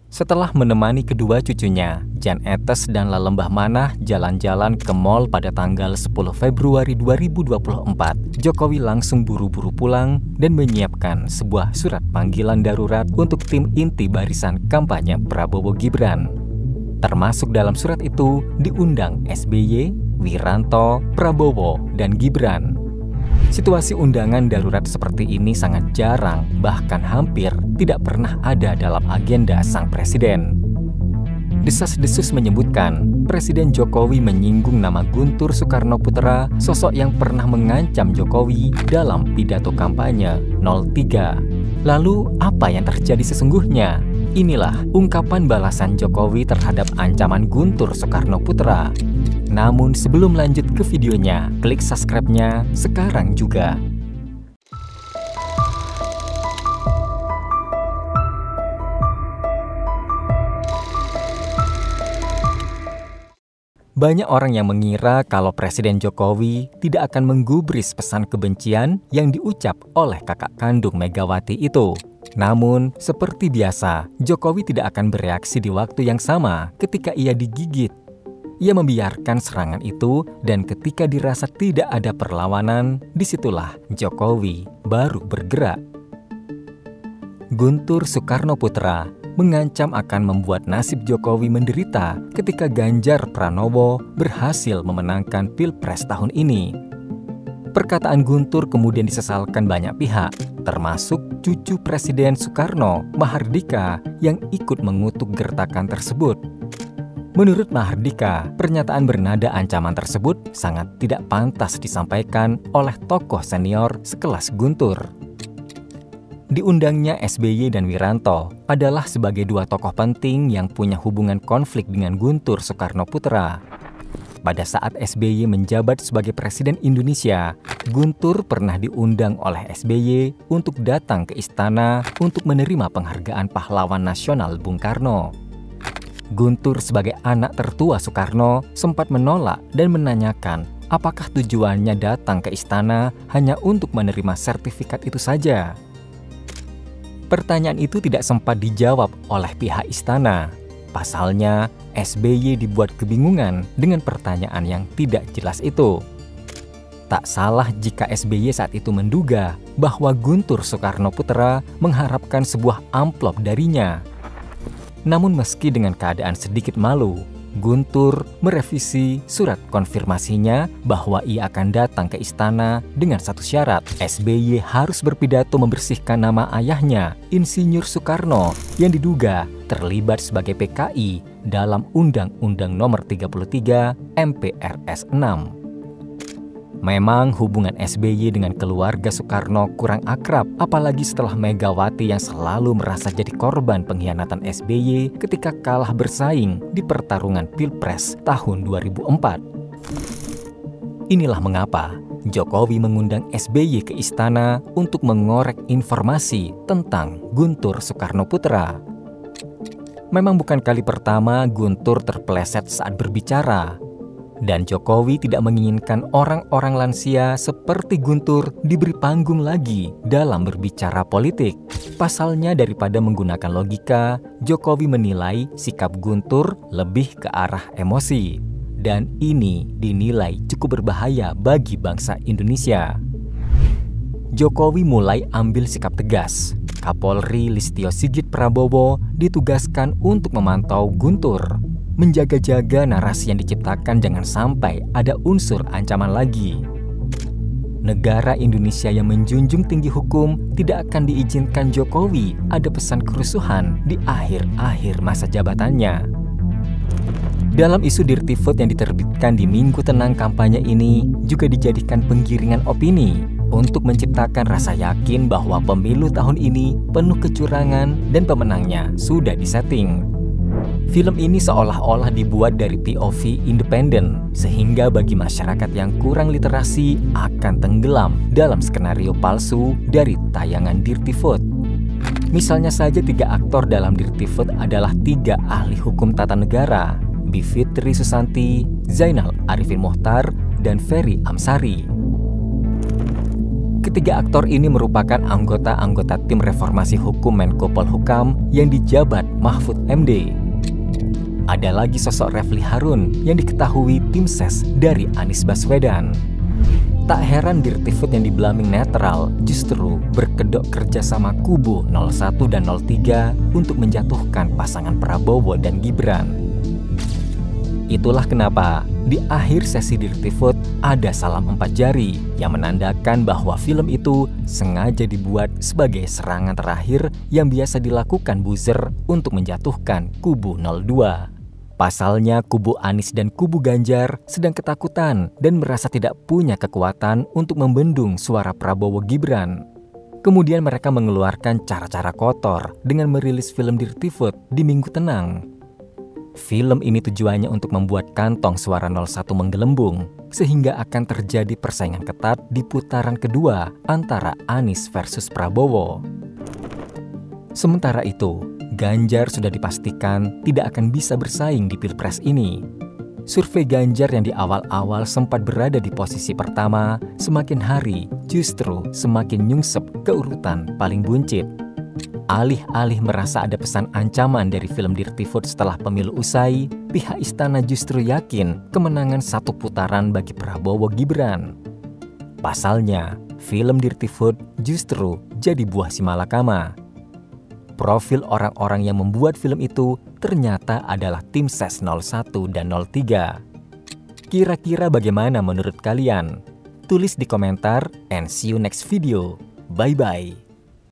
Setelah menemani kedua cucunya, Jan Etes dan Lalembah Manah jalan-jalan ke mal pada tanggal 10 Februari 2024, Jokowi langsung buru-buru pulang dan menyiapkan sebuah surat panggilan darurat untuk tim inti barisan kampanye Prabowo Gibran. Termasuk dalam surat itu diundang SBY, Wiranto, Prabowo, dan Gibran. Situasi undangan darurat seperti ini sangat jarang, bahkan hampir tidak pernah ada dalam agenda sang presiden. Desas-desus menyebutkan Presiden Jokowi menyinggung nama Guntur Soekarnoputra, sosok yang pernah mengancam Jokowi dalam pidato kampanye 03. Lalu apa yang terjadi sesungguhnya? Inilah ungkapan balasan Jokowi terhadap ancaman Guntur Soekarnoputra. Namun sebelum lanjut ke videonya, klik subscribe-nya sekarang juga. Banyak orang yang mengira kalau Presiden Jokowi tidak akan menggubris pesan kebencian yang diucap oleh kakak kandung Megawati itu. Namun, seperti biasa, Jokowi tidak akan bereaksi di waktu yang sama ketika ia digigit. Ia membiarkan serangan itu, dan ketika dirasa tidak ada perlawanan, disitulah Jokowi baru bergerak. Guntur Soekarnoputra mengancam akan membuat nasib Jokowi menderita ketika Ganjar Pranowo berhasil memenangkan Pilpres tahun ini. Perkataan Guntur kemudian disesalkan banyak pihak, termasuk cucu Presiden Soekarno, Mahardika, yang ikut mengutuk gertakan tersebut. Menurut Mahardika, pernyataan bernada ancaman tersebut sangat tidak pantas disampaikan oleh tokoh senior sekelas Guntur. Diundangnya SBY dan Wiranto adalah sebagai dua tokoh penting yang punya hubungan konflik dengan Guntur Soekarnoputra. Pada saat SBY menjabat sebagai Presiden Indonesia, Guntur pernah diundang oleh SBY untuk datang ke istana untuk menerima penghargaan pahlawan nasional Bung Karno. Guntur sebagai anak tertua Soekarno sempat menolak dan menanyakan apakah tujuannya datang ke istana hanya untuk menerima sertifikat itu saja. Pertanyaan itu tidak sempat dijawab oleh pihak istana. Pasalnya, SBY dibuat kebingungan dengan pertanyaan yang tidak jelas itu. Tak salah jika SBY saat itu menduga bahwa Guntur Soekarnoputra mengharapkan sebuah amplop darinya. Namun meski dengan keadaan sedikit malu, Guntur merevisi surat konfirmasinya bahwa ia akan datang ke istana dengan satu syarat. SBY harus berpidato membersihkan nama ayahnya, Insinyur Soekarno, yang diduga terlibat sebagai PKI dalam Undang-Undang Nomor 33 MPRS 6. Memang hubungan SBY dengan keluarga Soekarno kurang akrab, apalagi setelah Megawati yang selalu merasa jadi korban pengkhianatan SBY ketika kalah bersaing di pertarungan Pilpres tahun 2004. Inilah mengapa Jokowi mengundang SBY ke istana untuk mengorek informasi tentang Guntur Soekarnoputra. Memang bukan kali pertama Guntur terpeleset saat berbicara. Dan Jokowi tidak menginginkan orang-orang lansia seperti Guntur diberi panggung lagi dalam berbicara politik. Pasalnya daripada menggunakan logika, Jokowi menilai sikap Guntur lebih ke arah emosi. Dan ini dinilai cukup berbahaya bagi bangsa Indonesia. Jokowi mulai ambil sikap tegas. Kapolri Listio Sigit Prabowo ditugaskan untuk memantau Guntur. Menjaga-jaga narasi yang diciptakan jangan sampai ada unsur ancaman lagi. Negara Indonesia yang menjunjung tinggi hukum tidak akan diizinkan Jokowi ada pesan kerusuhan di akhir-akhir masa jabatannya. Dalam isu Dirty Vote yang diterbitkan di Minggu Tenang kampanye ini juga dijadikan penggiringan opini untuk menciptakan rasa yakin bahwa pemilu tahun ini penuh kecurangan dan pemenangnya sudah disetting. Film ini seolah-olah dibuat dari POV independen, sehingga bagi masyarakat yang kurang literasi akan tenggelam dalam skenario palsu dari tayangan Dirty Vote. Misalnya saja 3 aktor dalam Dirty Vote adalah 3 ahli hukum tata negara, Bivitri Susanti, Zainal Arifin Mohtar, dan Ferry Amsari. Ketiga aktor ini merupakan anggota-anggota tim reformasi hukum Menko Polhukam yang dijabat Mahfud MD. Ada lagi sosok Refli Harun yang diketahui tim ses dari Anies Baswedan. Tak heran Dirtiput yang di-blaming netral justru berkedok kerjasama kubu 01 dan 03 untuk menjatuhkan pasangan Prabowo dan Gibran. Itulah kenapa di akhir sesi Dirtiput ada salam 4 jari yang menandakan bahwa film itu sengaja dibuat sebagai serangan terakhir yang biasa dilakukan buzzer untuk menjatuhkan kubu 02. Pasalnya kubu Anies dan kubu Ganjar sedang ketakutan dan merasa tidak punya kekuatan untuk membendung suara Prabowo Gibran. Kemudian mereka mengeluarkan cara-cara kotor dengan merilis film Dirtiput di Minggu Tenang. Film ini tujuannya untuk membuat kantong suara 01 menggelembung, sehingga akan terjadi persaingan ketat di putaran kedua antara Anies versus Prabowo. Sementara itu, Ganjar sudah dipastikan tidak akan bisa bersaing di Pilpres ini. Survei Ganjar yang di awal-awal sempat berada di posisi pertama, semakin hari justru semakin nyungsep ke urutan paling buncit. Alih-alih merasa ada pesan ancaman dari film Dirtiput setelah pemilu usai, pihak istana justru yakin kemenangan satu putaran bagi Prabowo Gibran. Pasalnya, film Dirtiput justru jadi buah simalakama. Profil orang-orang yang membuat film itu ternyata adalah tim ses 01 dan 03. Kira-kira bagaimana menurut kalian? Tulis di komentar and see you next video. Bye-bye.